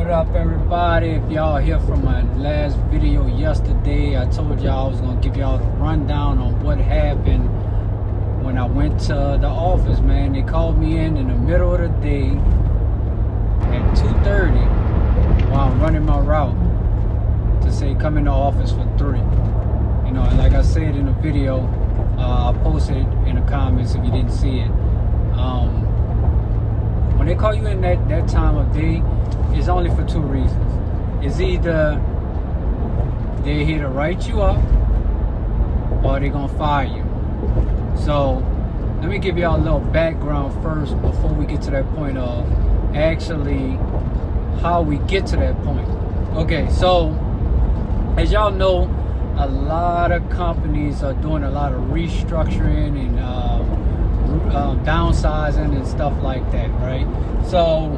What up, everybody? If y'all hear from my last video yesterday, I told y'all I was gonna give y'all the rundown on what happened when I went to the office, man. They called me in the middle of the day at 2:30 while I'm running my route to say come in the office for 3. You know, and like I said in the video, I posted it in the comments if you didn't see it. When they call you in that time of day, it's only for 2 reasons. It's either they're here to write you up or they're gonna fire you. So let me give y'all a little background first before we get to that point of actually how we get to that point. Okay, so as y'all know, a lot of companies are doing a lot of restructuring and downsizing and stuff like that, right? So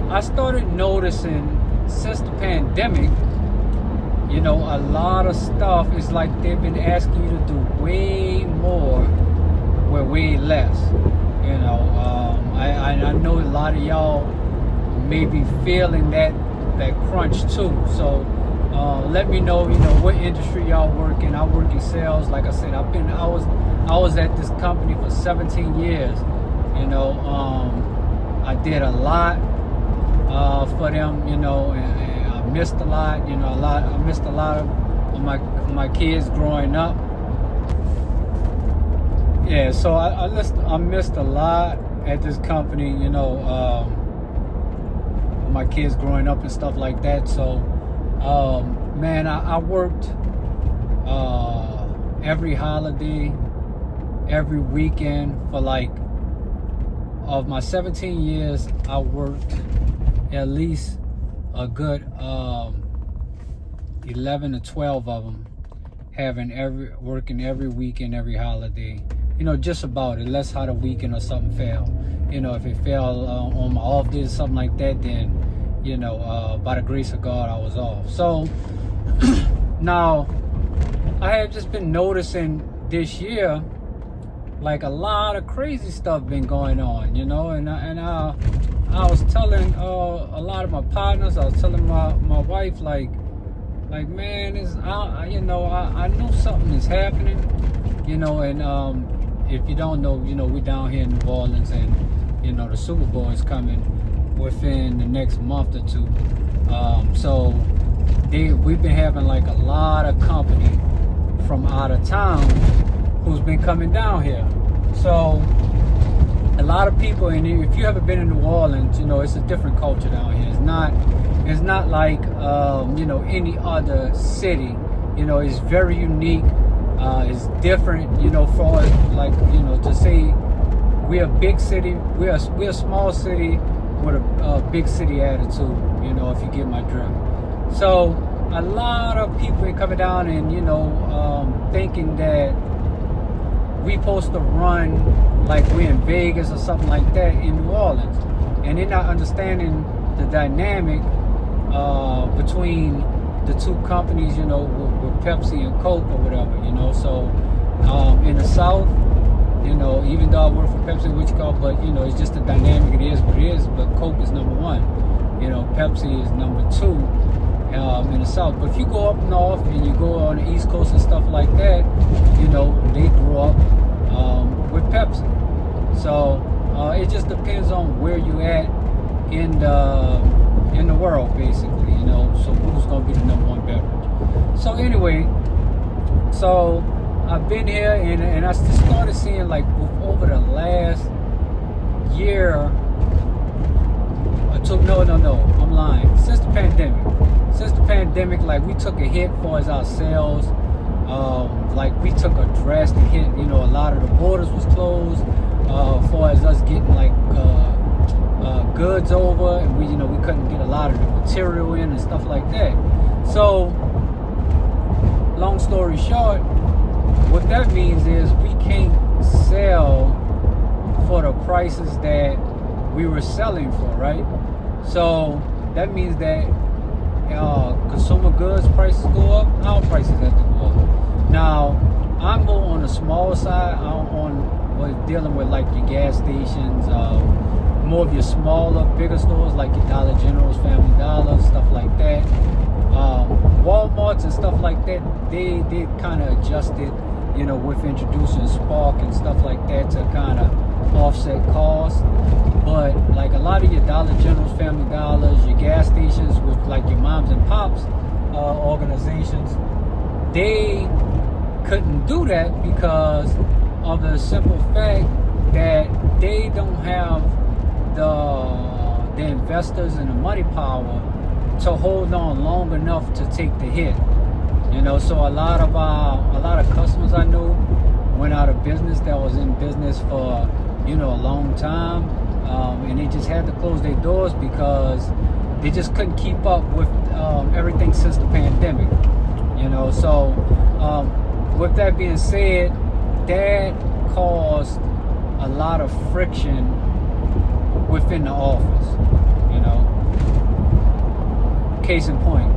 I started noticing since the pandemic, you know, a lot of stuff is like they've been asking you to do way more with way less. You know, I know a lot of y'all may be feeling that crunch too. So let me know, you know, what industry y'all work in. I work in sales. Like I said, I was at this company for 17 years. You know, I did a lot for them, you know, and I missed a lot, you know, I missed a lot of my kids growing up. Yeah, so I missed a lot at this company, you know, my kids growing up and stuff like that. So, man, I worked every holiday, every weekend for like, of my 17 years, I worked at least a good 11 to 12 of them, working every weekend, every holiday. You know, just about it. Let's how the weekend or something fell. You know, if it fell on my off day or something like that, then, you know, by the grace of God, I was off. So now I have just been noticing this year, like a lot of crazy stuff been going on, you know, and I was telling a lot of my partners, I was telling my wife, like man, you know, I know something is happening, you know, and if you don't know, you know, we down here in New Orleans, and you know the Super Bowl is coming within the next month or 2. So we've been having like a lot of company from out of town who's been coming down here. So a lot of people, and if you haven't been in New Orleans, you know, it's a different culture down here. It's not like you know, any other city. You know, it's very unique. It's different, you know, for like, you know, to say we're a big city, we're a small city with a big city attitude, you know, if you get my drift. So a lot of people are coming down and, you know, thinking that we supposed to run like we're in Vegas or something like that in New Orleans, and they're not understanding the dynamic between the 2 companies, you know, with Pepsi and Coke or whatever, you know. So in the South, you know, even though I work for Pepsi, but you know, it's just the dynamic. It is what it is. But Coke is number 1, you know, Pepsi is number 2 in the South. But if you go up north and you go on the East Coast and stuff like that, you know, they grew up with Pepsi. So it just depends on where you at in the world, basically, you know. So who's gonna be the number 1 beverage? So anyway, so I've been here and I just started seeing, like, over the last year. I'm lying. Since the pandemic, like, we took a hit for as our sales. Like, we took a drastic hit. You know, a lot of the borders was closed. For as us getting like goods over, and we couldn't get a lot of the material in and stuff like that. So, long story short, what that means is we can't sell for the prices that we were selling for, right? So that means that consumer goods prices go up, our prices have to go up. Now, I'm more on the small side. I'm dealing with like your gas stations, more of your smaller, bigger stores like your Dollar Generals, Family Dollar, stuff like that. Walmarts and stuff like that, they kind of adjusted, you know, with introducing Spark and stuff like that to kind of offset costs. But like a lot of your Dollar Generals, Family Dollars, your gas stations with like your moms and pops organizations, they couldn't do that because of the simple fact that they don't have the investors and the money power to hold on long enough to take the hit. You know, so a lot of customers I know went out of business that was in business for, you know, a long time, and they just had to close their doors because they just couldn't keep up with everything since the pandemic. You know, so with that being said, that caused a lot of friction within the office. You know, case in point,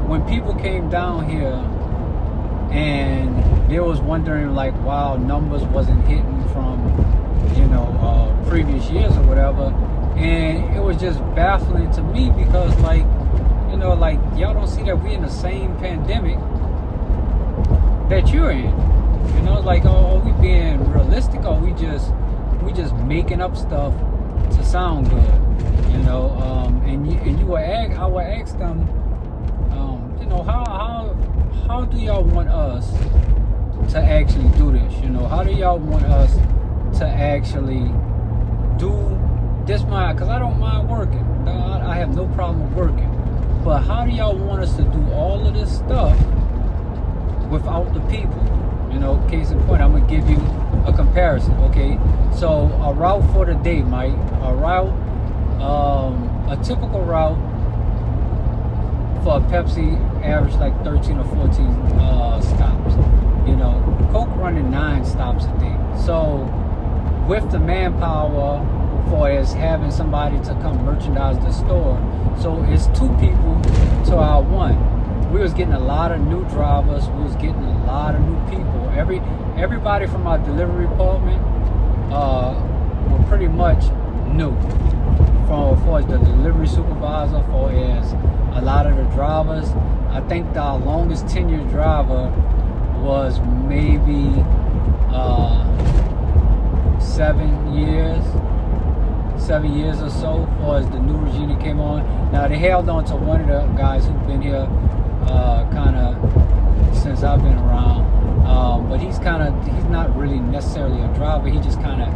when people came down here and they was wondering like, wow, numbers wasn't hitting from, you know, previous years or whatever, and it was just baffling to me because, like, you know, like, y'all don't see that we in the same pandemic that you're in. You know, like, are we being realistic, or we just making up stuff to sound good? You know, and you would ask, I would ask them, you know, how do y'all want us to actually do this? You know, how do y'all want us to actually do this? Because I don't mind working. I have no problem with working. But how do y'all want us to do all of this stuff without the people? You know, case in point, I'm going to give you a comparison, okay? So a route for the day, Mike, a typical route for a Pepsi average like 13 or 14 stops. You know, Coke running 9 stops a day. So with the manpower for as having somebody to come merchandise the store, so it's 2 people to our 1. We was getting a lot of new drivers. We was getting a lot of new people. Everybody from our delivery department were pretty much new. From far as the delivery supervisor, for as a lot of the drivers, I think the longest tenured driver was maybe 7 years. 7 years or so, far as the new regime that came on. Now they held on to one of the guys who've been here kind of since I've been around, but he's not really necessarily a driver. He just kind of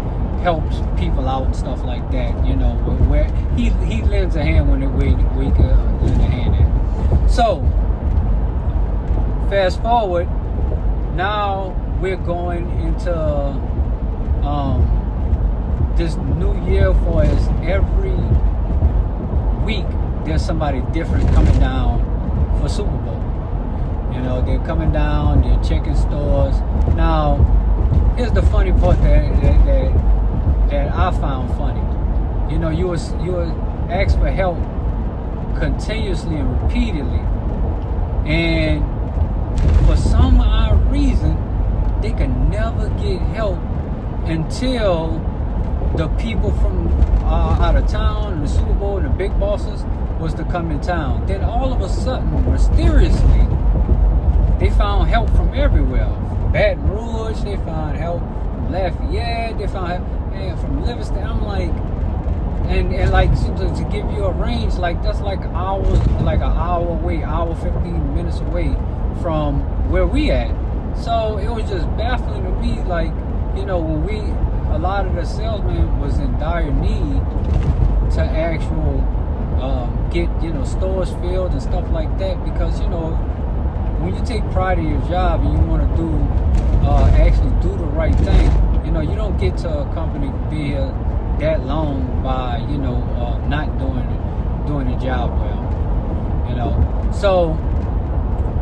helps people out and stuff like that. You know, where he lends a hand when we could lend a hand in. So fast forward, now we're going into this new year, for as every week there's somebody different coming down for Super Bowl. You know, they're coming down, they're checking stores. Now, here's the funny part that I found funny. You know, you would ask for help continuously and repeatedly, and for some odd reason, they can never get help until the people from out of town and the Super Bowl and the big bosses was to come in town. Then all of a sudden, mysteriously, they found help from everywhere. From Baton Rouge, they found help from Lafayette, they found help from Livingston. I'm like, and like to give you a range, like that's like hours, like an hour away, hour 15 minutes away from where we at. So it was just baffling to me, like, you know, when a lot of the salesmen was in dire need to actual get, you know, stores filled and stuff like that, because, you know, when you take pride in your job and you want to do actually do the right thing, you know, you don't get to a company be that long by, you know, not doing the job well, you know. So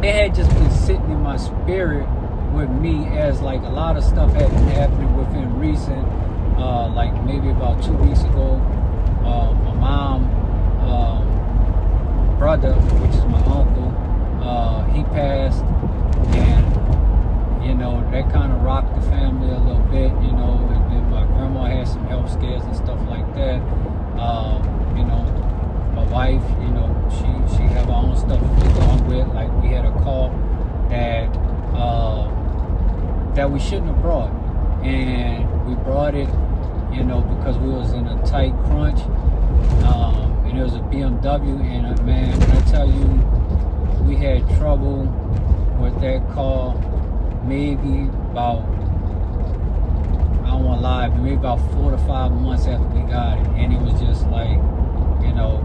it had just been sitting in my spirit with me, as like a lot of stuff had been happening within recent, like maybe about 2 weeks ago. My mom, brother, which is my uncle, he passed, and you know, that kind of rocked the family a little bit, you know. And then my grandma had some health upstairs and stuff like that. You know, my wife, you know, she have her own stuff to go on with. Like, we had a call that we shouldn't have brought, and we brought it, you know, because we was in a tight crunch. And it was a BMW, and man, when I tell you, we had trouble with that call maybe about, I don't want to lie, but maybe about 4 to 5 months after we got it. And it was just like, you know,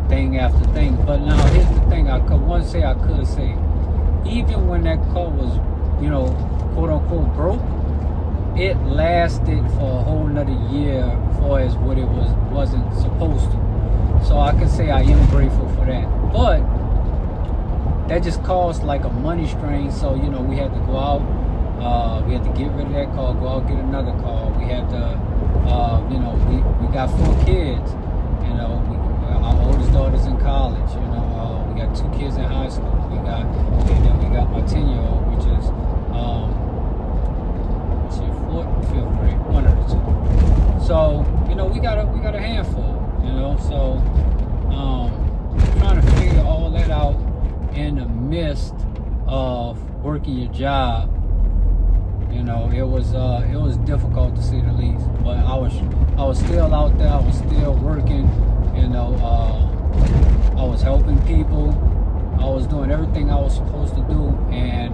thing after thing. But now here's the thing, I could say, even when that car was, you know, quote unquote broke, it lasted for a whole nother year for as what it wasn't supposed to. So I can say I am grateful for that. But that just caused like a money strain. So, you know, we had to go out, we had to get rid of that car, go out, get another car. We had to, you know, we got 4 kids, you know, our oldest daughter's in college, you know, we got 2 kids in high school. And then we got my 10-year-old, which is, 4th, 5th grade, one of the 2. So, you know, we got a handful, you know, so, trying to figure all that out in the midst of working your job, you know, it was difficult to say the least. But I was still out there. I was still working, you know. I was helping people. I was doing everything I was supposed to do, and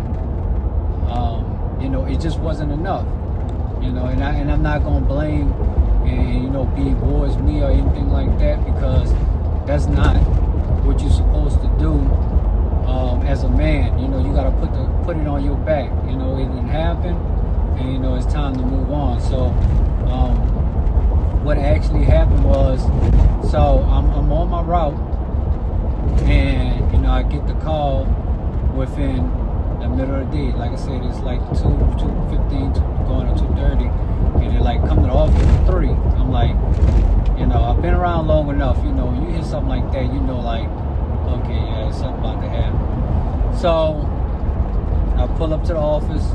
you know, it just wasn't enough, you know. And I'm not gonna blame and, you know, be towards me or anything like that, because that's not what you're supposed to do. As a man, you know, you gotta put it on your back. You know, it didn't happen, and, you know, it's time to move on. So, what actually happened was, so I'm on my route, and, you know, I get the call within the middle of the day. Like I said, it's like 2:15 going to 2:30, and they're like, come to the office at 3. I'm like, you know, I've been around long enough. You know, when you hear something like that, you know, like, okay, yeah, something about to happen. So I pull up to the office.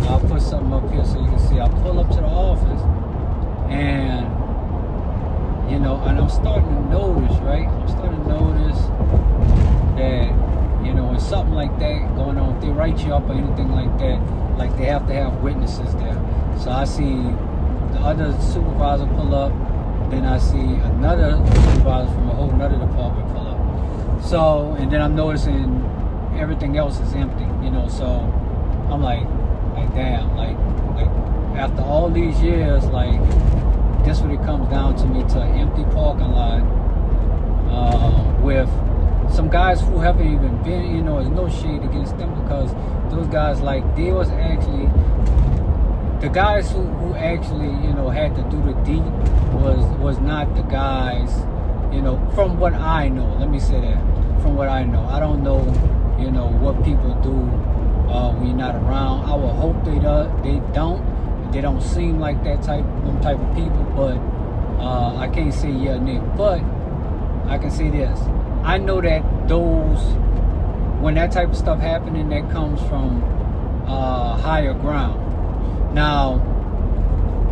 I'll put something up here so you can see. I pull up to the office, and, you know, and I'm starting to notice, right? I'm starting to notice that, you know, when something like that going on, if they write you up or anything like that, like, they have to have witnesses there. So I see the other supervisor pull up, then I see another supervisor from a whole nother department pull up. So, and then I'm noticing everything else is empty, you know. So I'm like damn, like after all these years, like, this what it comes down to me, to an empty parking lot with some guys who haven't even been, you know. There's no shade against them, because those guys, like, they was actually the guys who actually, you know, had to do the deed was not the guys, you know, from what I know. Let me say that, from what I know. I don't know, you know, what people do when you're not around. I would hope they don't. They don't seem like them type of people. But I can't say yeah, Nick. But I can say this: I know that when that type of stuff happening, that comes from higher ground. Now,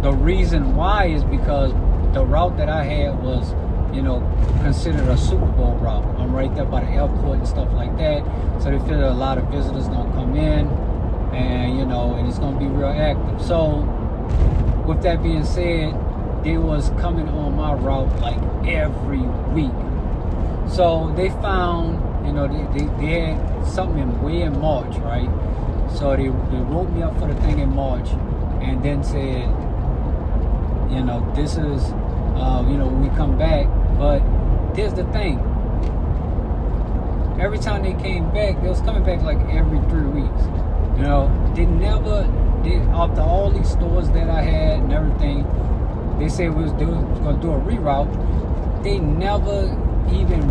the reason why is because the route that I had was, you know, considered a Super Bowl route. I'm right there by the airport and stuff like that. So they feel that a lot of visitors gonna come in, and, you know, and it's gonna be real active. So with that being said, they was coming on my route like every week. So they found, you know, they had something way in March, right? So they wrote me up for the thing in March, and then said, you know, this is, you know, when we come back. But here's the thing: every time they came back, they was coming back like every 3 weeks. You know, after all these stores that I had and everything, they said we was going to do a reroute. They never even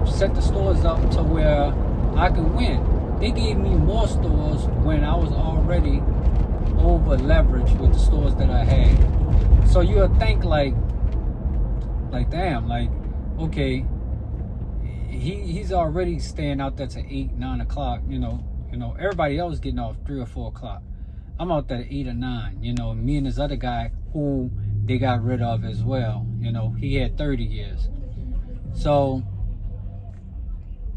set the stores up to where I could win. They gave me more stores when I was already over leveraged with the stores that I had. So you would think like damn, like, okay, he's already staying out there to 8, 9 o'clock. You know, everybody else getting off 3 or 4 o'clock. I'm out there at 8 or 9. You know, me and this other guy who they got rid of as well. You know, he had 30 years. So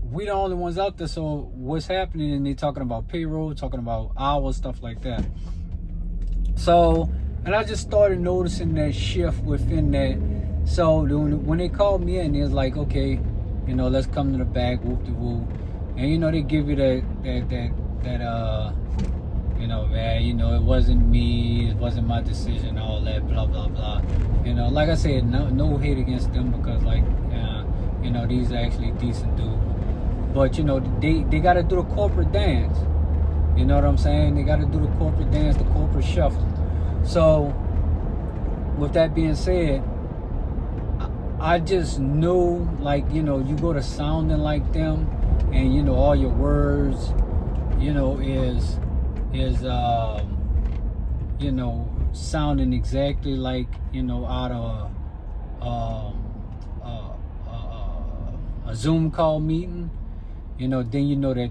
we the only ones out there. So what's happening? And they talking about payroll, talking about hours, stuff like that. So, and I just started noticing that shift within that. So when they called me in, it was like, okay, you know, let's come to the back, whoop de whoop, and you know they give you that you know, man, you know, it wasn't me, it wasn't my decision, all that, blah blah blah. You know, like I said, no hate against them, because like, you know, these are actually decent dudes. But you know, they got to do the corporate dance. You know what I'm saying? They got to do the corporate dance, the corporate shuffle. So, with that being said, I just knew, like, you know, you go to sounding like them, and you know all your words, you know, is you know, sounding exactly like, you know, out of a Zoom call meeting. You know, then you know that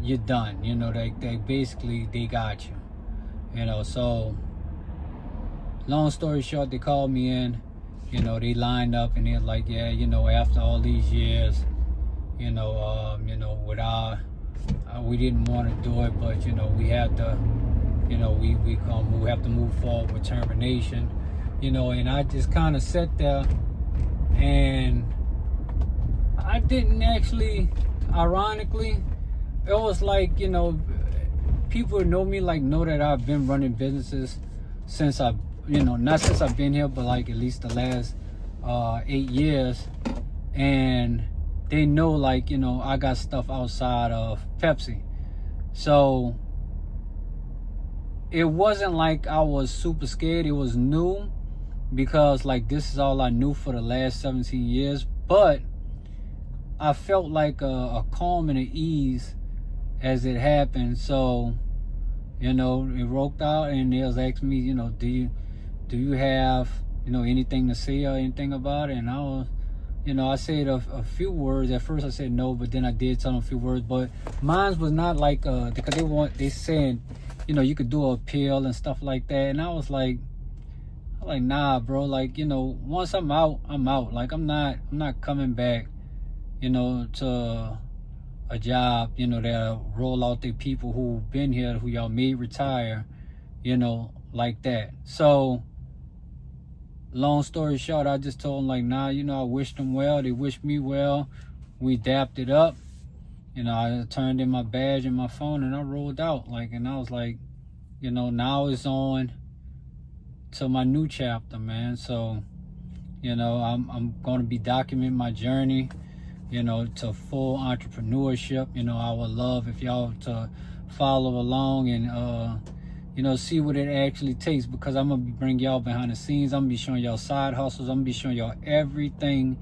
you're done. You know, that basically they got you. You know, so long story short, they called me in. You know, they lined up and they're like, yeah, you know, after all these years, you know, we didn't want to do it, but you know, we have to, you know, we have to move forward with termination. You know, and I just kind of sat there, and I didn't actually, ironically, it was like, you know, people who know me, like, know that I've been running businesses since you know, not since I've been here, but like at least the last 8 years. And they know, like, you know, I got stuff outside of Pepsi. So it wasn't like I was super scared. It was new, because like this is all I knew for the last 17 years. But I felt like a calm and an ease as it happened. So, you know, it worked out, and they was asking me, you know, do you have, you know, anything to say or anything about it? And I was, you know, I said a few words. At first I said no, but then I did tell them a few words. But mine was not like, because they said, you know, you could do an appeal and stuff like that. And I was like, nah, bro. Like, you know, once I'm out, I'm out. Like, I'm not coming back, you know, to a job, you know, that'll roll out the people who've been here, who y'all made retire, you know, like that. So, long story short, I just told them, like, nah, you know, I wished them well. They wished me well. We dapped it up. You know, I turned in my badge and my phone, and I rolled out. Like, and I was like, you know, now it's on to my new chapter, man. So, you know, I'm going to be documenting my journey, you know, to full entrepreneurship. You know, I would love if y'all to follow along and, you know, see what it actually takes, because I'm going to bring y'all behind the scenes. I'm going to be showing y'all side hustles. I'm going to be showing y'all everything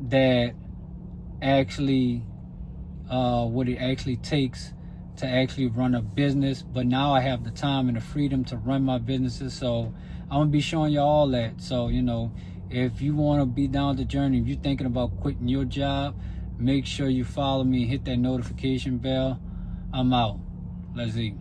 that actually, what it actually takes to actually run a business. But now I have the time and the freedom to run my businesses. So I'm going to be showing y'all all that. So, you know, if you want to be down the journey, if you're thinking about quitting your job, make sure you follow me and hit that notification bell. I'm out. Let's eat.